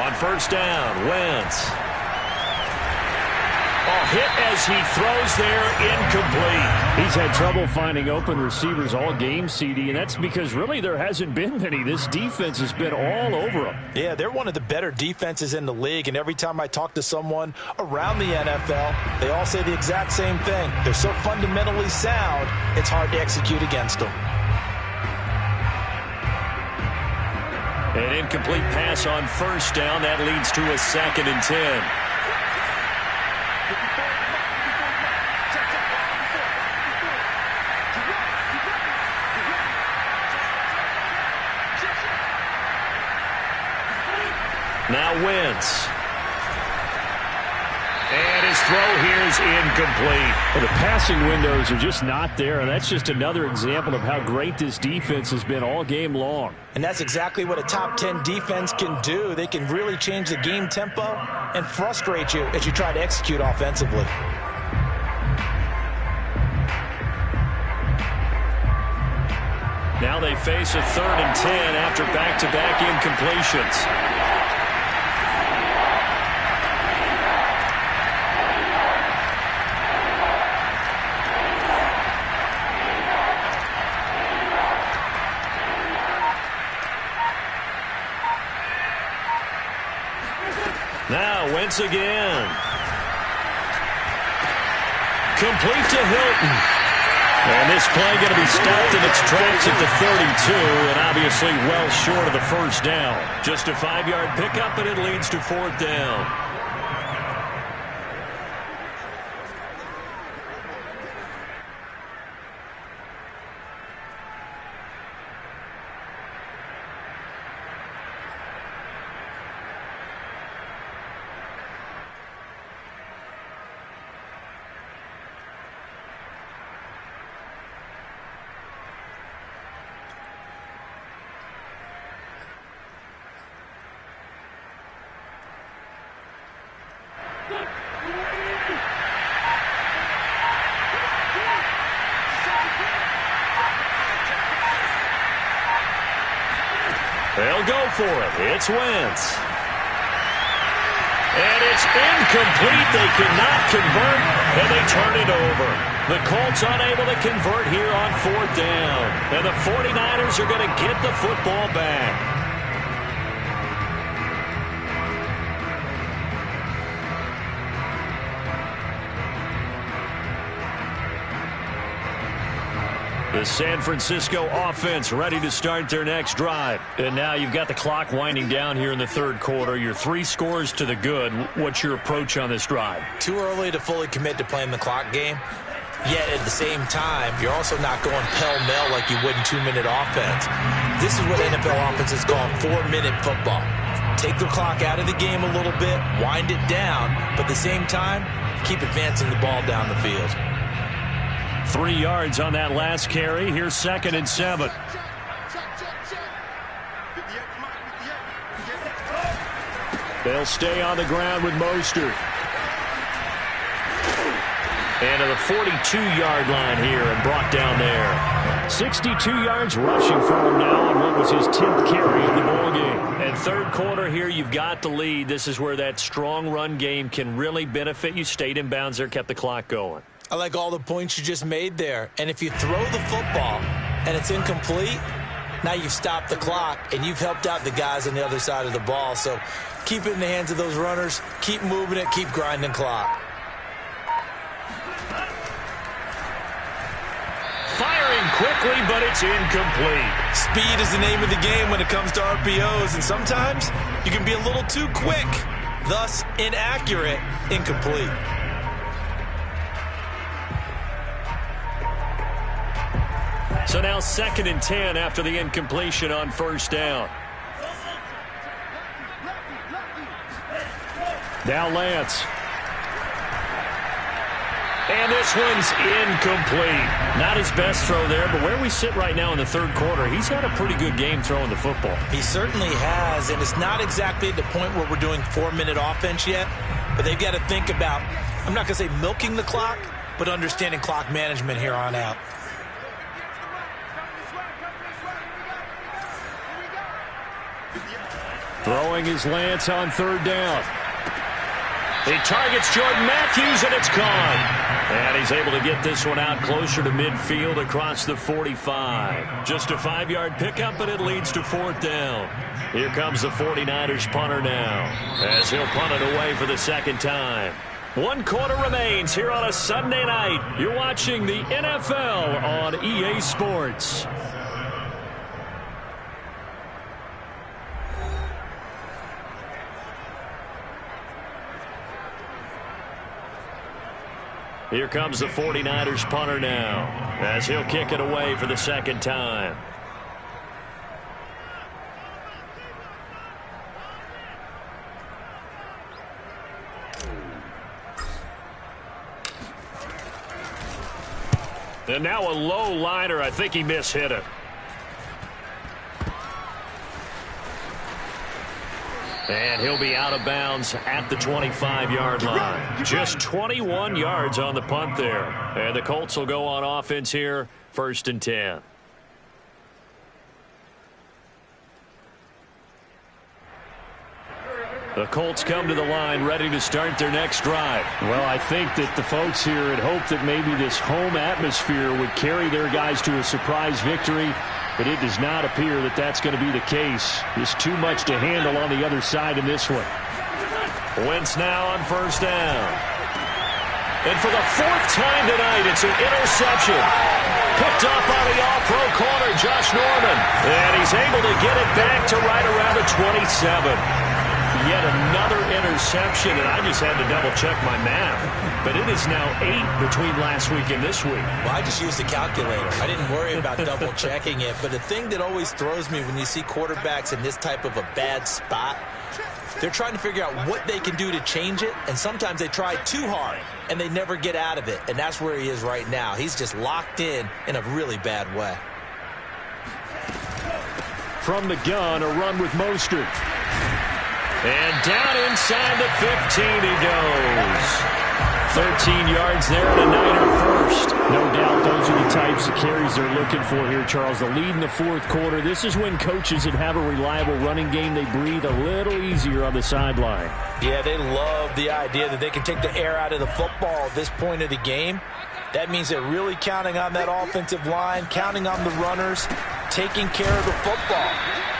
On first down, Wentz. Hit as he throws there, incomplete. He's had trouble finding open receivers all game, CD, and that's because really there hasn't been many. This defense has been all over them. Yeah, they're one of the better defenses in the league, and every time I talk to someone around the NFL, they all say the exact same thing. They're so fundamentally sound, it's hard to execute against them. An incomplete pass on first down. That leads to a 2nd and 10. Now Wentz. And his throw here is incomplete. Well, the passing windows are just not there, and that's just another example of how great this defense has been all game long. And that's exactly what a top 10 defense can do. They can really change the game tempo and frustrate you as you try to execute offensively. Now they face a 3rd and 10 after back-to-back incompletions. Now Wentz again. Complete to Hilton. And this play going to be stopped in its tracks at the 32, and obviously well short of the first down. Just a 5-yard pickup, and it leads to 4th down. They'll go for it. It's Wentz. And it's incomplete. They cannot convert, and they turn it over. The Colts unable to convert here on 4th down. And the 49ers are going to get the football back. The San Francisco offense ready to start their next drive. And now you've got the clock winding down here in the 3rd quarter. You're 3 scores to the good. What's your approach on this drive? Too early to fully commit to playing the clock game. Yet at the same time, you're also not going pell-mell like you would in 2-minute offense. This is what NFL offenses call 4-minute football. Take the clock out of the game a little bit, wind it down, but at the same time, keep advancing the ball down the field. 3 yards on that last carry. Here's 2nd and 7. They'll stay on the ground with Mostert. And to the 42-yard line here and brought down there. 62 yards rushing for him now on what was his 10th carry of the ball game. And 3rd quarter here, you've got the lead. This is where that strong run game can really benefit you. Stayed in bounds there, kept the clock going. I like all the points you just made there. And if you throw the football and it's incomplete, now you've stopped the clock and you've helped out the guys on the other side of the ball. So keep it in the hands of those runners. Keep moving it. Keep grinding clock. Firing quickly, but it's incomplete. Speed is the name of the game when it comes to RPOs. And sometimes you can be a little too quick. Thus, inaccurate, incomplete. So now 2nd and 10 after the incompletion on 1st down. Now Lance. And this one's incomplete. Not his best throw there, but where we sit right now in the third quarter, he's had a pretty good game throwing the football. He certainly has, and it's not exactly at the point where we're doing 4-minute offense yet, but they've got to think about, I'm not going to say milking the clock, but understanding clock management here on out. Throwing his Lance on third down. He targets Jordan Matthews, and it's gone. And he's able to get this one out closer to midfield across the 45. Just a 5-yard pickup, and it leads to fourth down. Here comes the 49ers punter now, as he'll punt it away for the second time. 1 quarter remains here on a Sunday night. You're watching the NFL on EA Sports. Here comes the 49ers punter now, as he'll kick it away for the second time. And now a low liner. I think he mishit it. And he'll be out of bounds at the 25-yard line. Just 21 yards on the punt there. And the Colts will go on offense here, 1st and 10. The Colts come to the line ready to start their next drive. Well, I think that the folks here had hoped that maybe this home atmosphere would carry their guys to a surprise victory, but it does not appear that that's going to be the case. Just too much to handle on the other side in this one. Wentz now on 1st down. And for the 4th time tonight, it's an interception. Picked up on the all-pro corner, Josh Norman. And he's able to get it back to right around the 27. Yet another interception, and I just had to double-check my math. But it is now 8 between last week and this week. Well, I just used the calculator. I didn't worry about double-checking it. But the thing that always throws me when you see quarterbacks in this type of a bad spot, they're trying to figure out what they can do to change it, and sometimes they try too hard, and they never get out of it. And that's where he is right now. He's just locked in a really bad way. From the gun, a run with Mostert. And down inside the 15 he goes. 13 yards there and a Niner first. No doubt those are the types of carries they're looking for here, Charles. The lead in the 4th quarter. This is when coaches that have a reliable running game, they breathe a little easier on the sideline. Yeah, they love the idea that they can take the air out of the football at this point of the game. That means they're really counting on that offensive line, counting on the runners, taking care of the football.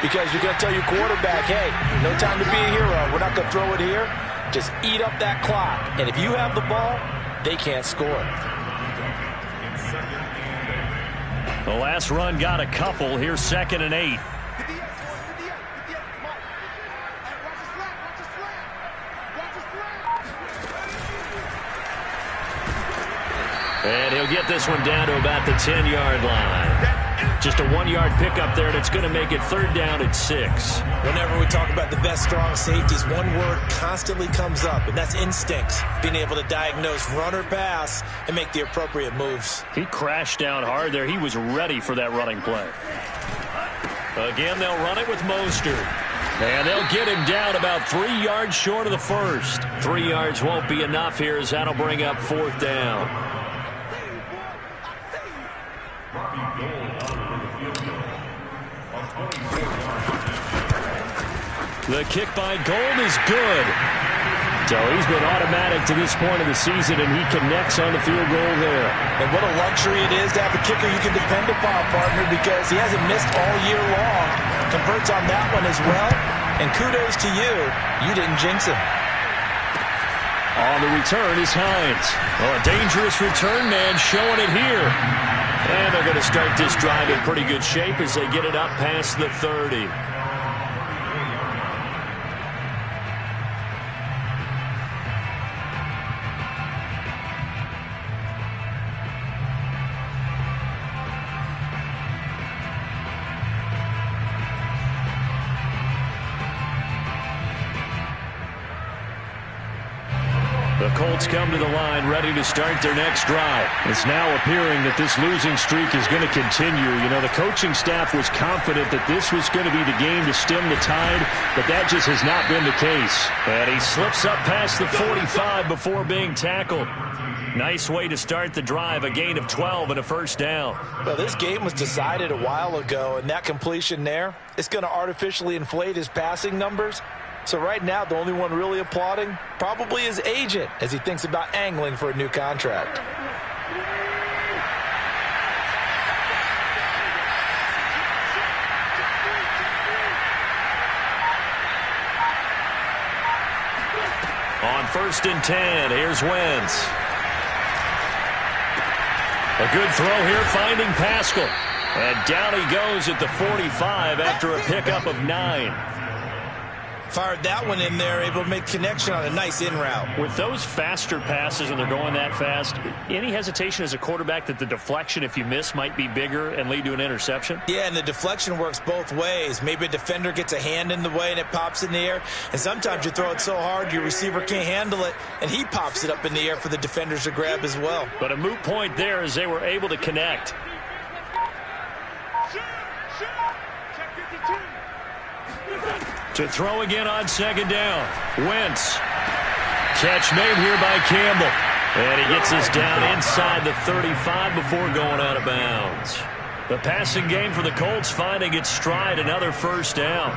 Because you're going to tell your quarterback, hey, no time to be a hero. We're not going to throw it here. Just eat up that clock. And if you have the ball, they can't score. The last run got a couple. Here's 2nd and 8. And he'll get this one down to about the 10-yard line. Just a 1-yard pickup there, and it's going to make it 3rd down at 6. Whenever we talk about the best strong safeties, one word constantly comes up, and that's instincts. Being able to diagnose run or pass and make the appropriate moves. He crashed down hard there. He was ready for that running play. Again, they'll run it with Mostert. And they'll get him down about 3 yards short of the first. 3 yards won't be enough here, as that'll bring up 4th down. The kick by Gold is good. So he's been automatic to this point of the season, and he connects on the field goal there. And what a luxury it is to have a kicker you can depend upon, partner, because he hasn't missed all year long. Converts on that one as well. And kudos to you. You didn't jinx him. On the return is Hines. Well, a dangerous return man showing it here. And they're going to start this drive in pretty good shape as they get it up past the 30. Colts come to the line ready to start their next drive. It's now appearing that this losing streak is going to continue. You know, the coaching staff was confident that this was going to be the game to stem the tide, but that just has not been the case. And he slips up past the 45 before being tackled. Nice way to start the drive, a gain of 12 and a first down. Well, this game was decided a while ago, and that completion there is going to artificially inflate his passing numbers. So right now, the only one really applauding probably his agent as he thinks about angling for a new contract. On 1st and 10, here's Wentz. A good throw here, finding Pascal. And down he goes at the 45 after a pickup of 9. Fired that one in there, able to make connection on a nice in route. With those faster passes and they're going that fast, any hesitation as a quarterback that the deflection, if you miss, might be bigger and lead to an interception? Yeah, and the deflection works both ways. Maybe a defender gets a hand in the way and it pops in the air. And sometimes you throw it so hard your receiver can't handle it, and he pops it up in the air for the defenders to grab as well. But a moot point there as they were able to connect. To throw again on 2nd down. Wentz. Catch made here by Campbell. And he gets us down inside the 35 before going out of bounds. The passing game for the Colts finding its stride, another first down.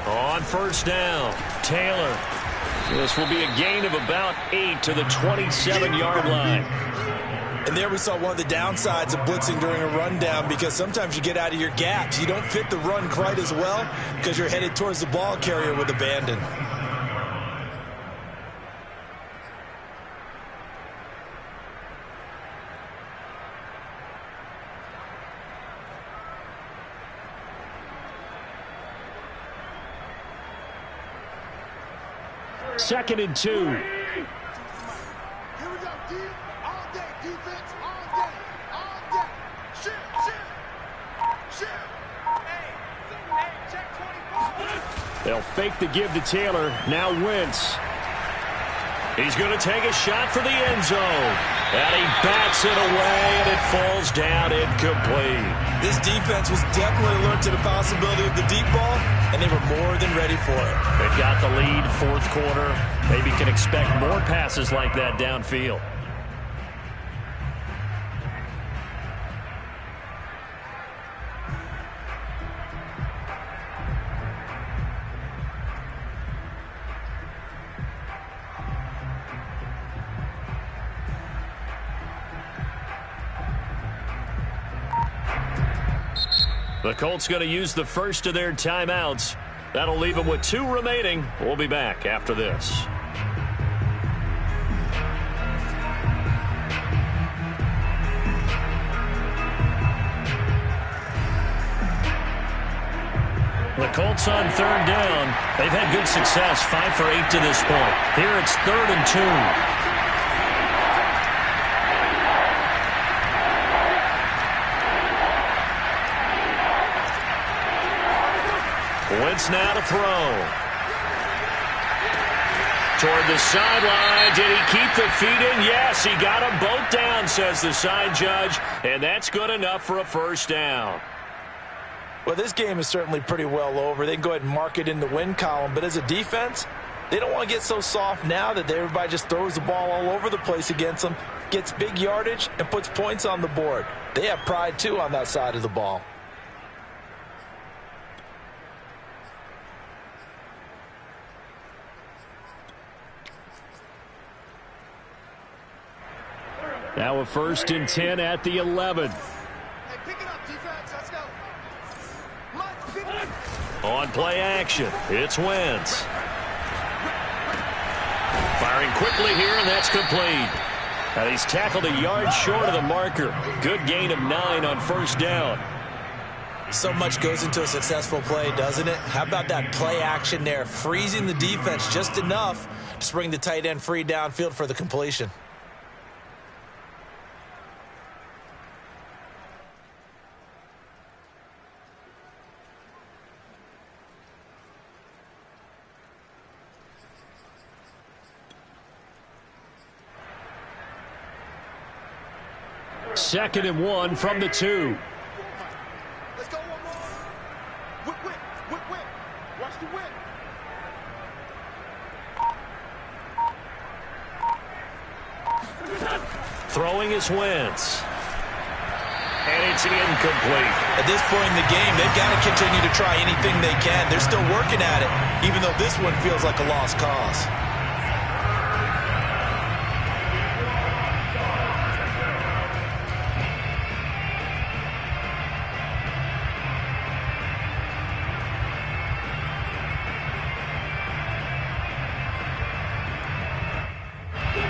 On 1st down, Taylor. This will be a gain of about 8 to the 27-yard line. And there we saw one of the downsides of blitzing during a rundown, because sometimes you get out of your gaps. You don't fit the run quite as well because you're headed towards the ball carrier with abandon. Second and 2. Here we go, D. All day, defense, all day, all day. Shift. Hey, check 24. They'll fake the give to Taylor. Now Wentz. He's going to take a shot for the end zone. And he bats it away, and it falls down incomplete. This defense was definitely alert to the possibility of the deep ball, and they were more than ready for it. They've got the lead, 4th quarter. Maybe can expect more passes like that downfield. The Colts going to use the first of their timeouts. That'll leave them with 2 remaining. We'll be back after this. The Colts on 3rd down. They've had good success, 5 for 8 to this point. Here it's 3rd and 2. Wentz now to throw. Toward the sideline. Did he keep the feet in? Yes, he got them both down, says the side judge. And that's good enough for a first down. Well, this game is certainly pretty well over. They can go ahead and mark it in the win column. But as a defense, they don't want to get so soft now that everybody just throws the ball all over the place against them, gets big yardage, and puts points on the board. They have pride, too, on that side of the ball. Now a 1st and 10 at the 11. Hey, pick it up, defense. Let's go. Let's pick it up. On play action, it's Wentz. Firing quickly here, and that's complete. And he's tackled a yard short of the marker. Good gain of 9 on first down. So much goes into a successful play, doesn't it? How about that play action there? Freezing the defense just enough to bring the tight end free downfield for the completion. Second and 1 from the 2. Let's go one more. Whip, whip, whip, whip. Watch the whip. Throwing is Wentz. And it's incomplete. At this point in the game, they've got to continue to try anything they can. They're still working at it, even though this one feels like a lost cause.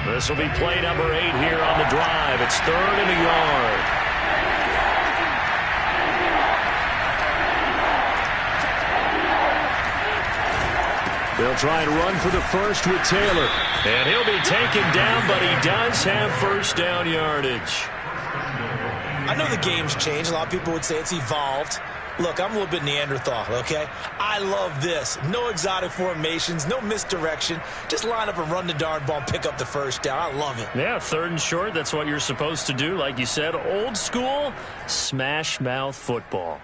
This will be play number 8 here on the drive. It's 3rd and a yard. They'll try and run for the first with Taylor. And he'll be taken down, but he does have first down yardage. I know the game's changed. A lot of people would say it's evolved. Look, I'm a little bit Neanderthal, okay? I love this. No exotic formations, no misdirection. Just line up and run the darn ball and pick up the first down. I love it. Yeah, 3rd and short. That's what you're supposed to do. Like you said, old school, smash mouth football.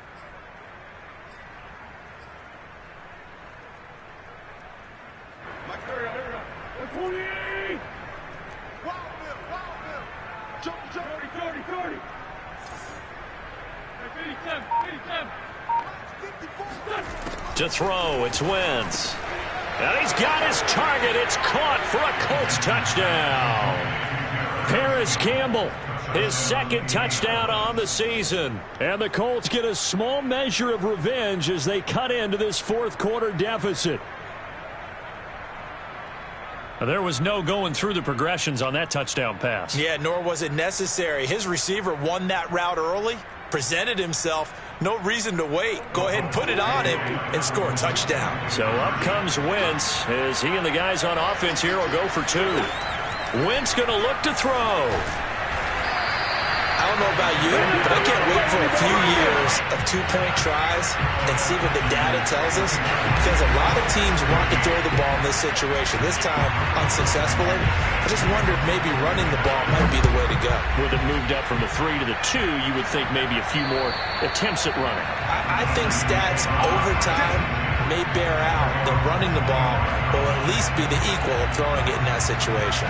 To throw, it's Wentz. And he's got his target. It's caught for a Colts touchdown. Paris Campbell, his 2nd touchdown on the season. And the Colts get a small measure of revenge as they cut into this 4th quarter deficit. There was no going through the progressions on that touchdown pass. Yeah, nor was it necessary. His receiver won that route early, presented himself. No reason to wait. Go ahead and put it on him and score a touchdown. So up comes Wentz as he and the guys on offense here will go for 2. Wentz going to look to throw. I don't know about you, but I can't wait for a few years of 2-point tries and see what the data tells us, because a lot of teams want to throw the ball in this situation. This time, unsuccessfully. I just wonder if maybe running the ball might be the way to go. With it moved up from the 3 to the 2, you would think maybe a few more attempts at running. I think stats over time may bear out that running the ball will at least be the equal of throwing it in that situation.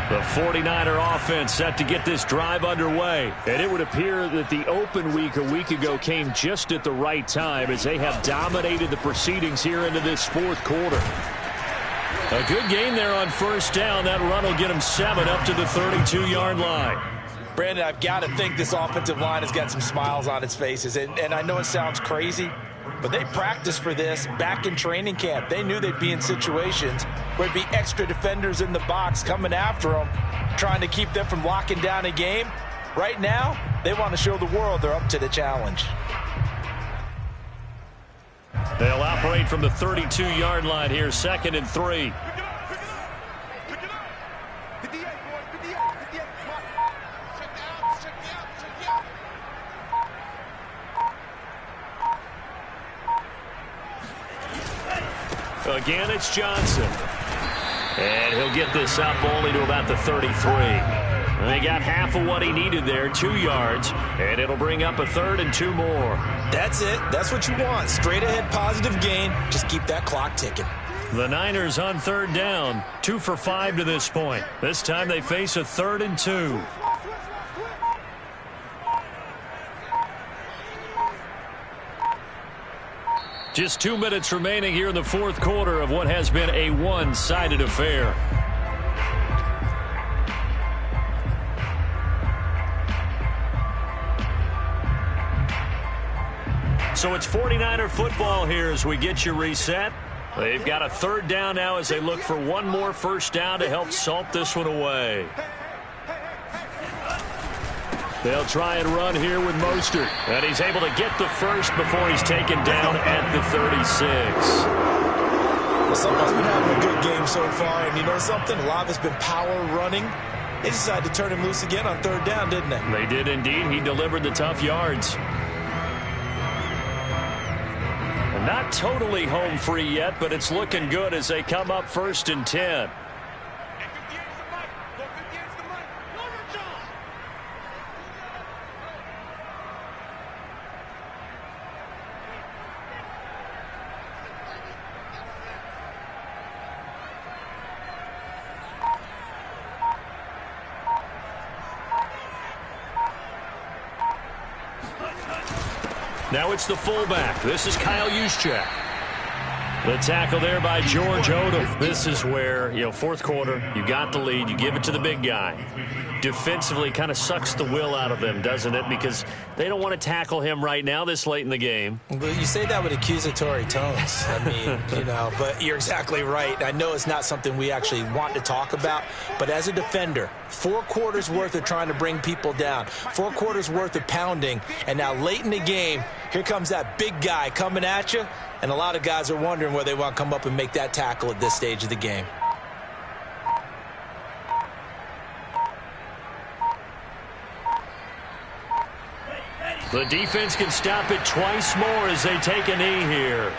The 49er offense set to get this drive underway. And it would appear that the open week a week ago came just at the right time as they have dominated the proceedings here into this 4th quarter. A good game there on first down. That run will get him 7 up to the 32-yard line. Brandon, I've got to think this offensive line has got some smiles on its faces. And I know it sounds crazy, but they practiced for this back in training camp. They knew they'd be in situations where there'd be extra defenders in the box coming after them, trying to keep them from locking down a game. Right now, they want to show the world they're up to the challenge. They'll operate from the 32-yard line here, 2nd and 3. Pick it up. 58, boys. 58. 58. Come on. Check the outs. Check the outs. Check the outs. Again, it's Johnson. And he'll get this up only to about the 33. They got half of what he needed there, 2 yards, and it'll bring up a 3rd and 2 more. That's it. That's what you want. Straight ahead positive gain. Just keep that clock ticking. The Niners on 3rd down, 2 for 5 to this point. This time they face a 3rd and 2. Just 2 minutes remaining here in the 4th quarter of what has been a one-sided affair. So it's 49er football here as we get you reset. They've got a third down now as they look for one more first down to help salt this one away. They'll try and run here with Mostert. And he's able to get the first before he's taken down at the 36. Well, somebody's been having a good game so far, and you know something? A lot of it's been power running. They decided to turn him loose again on third down, didn't they? They did indeed. He delivered the tough yards. And not totally home free yet, but it's looking good as they come up 1st and 10. Now it's the fullback. This is Kyle Juszczyk. The tackle there by George Odom. This is where, fourth quarter, you got the lead, you give it to the big guy. Defensively kind of sucks the will out of them, doesn't it? Because they don't want to tackle him right now this late in the game. But you say that with accusatory tones. I mean, but you're exactly right. I know it's not something we actually want to talk about, but as a defender, 4 quarters worth of trying to bring people down, 4 quarters worth of pounding, and now late in the game, here comes that big guy coming at you, and a lot of guys are wondering whether they want to come up and make that tackle at this stage of the game. The defense can stop it twice more as they take a knee here.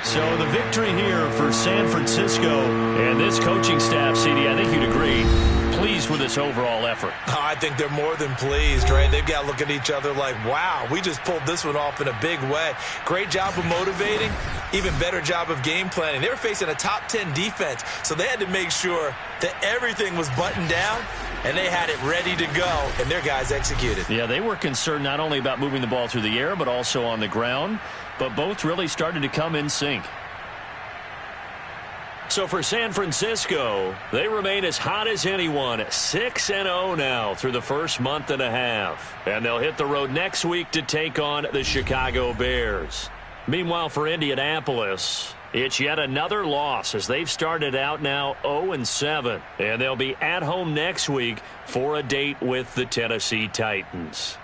So the victory here for San Francisco. And this coaching staff, CD, I think you'd agree, pleased with this overall effort. Oh, I think they're more than pleased, right? They've got to look at each other like, wow, we just pulled this one off in a big way. Great job of motivating, even better job of game planning. They were facing a top 10 defense, so they had to make sure that everything was buttoned down, and they had it ready to go, and their guys executed. Yeah, they were concerned not only about moving the ball through the air, but also on the ground. But both really started to come in sync. So for San Francisco, they remain as hot as anyone, 6-0 now through the first month and a half. And they'll hit the road next week to take on the Chicago Bears. Meanwhile, for Indianapolis, it's yet another loss as they've started out now 0-7. And they'll be at home next week for a date with the Tennessee Titans.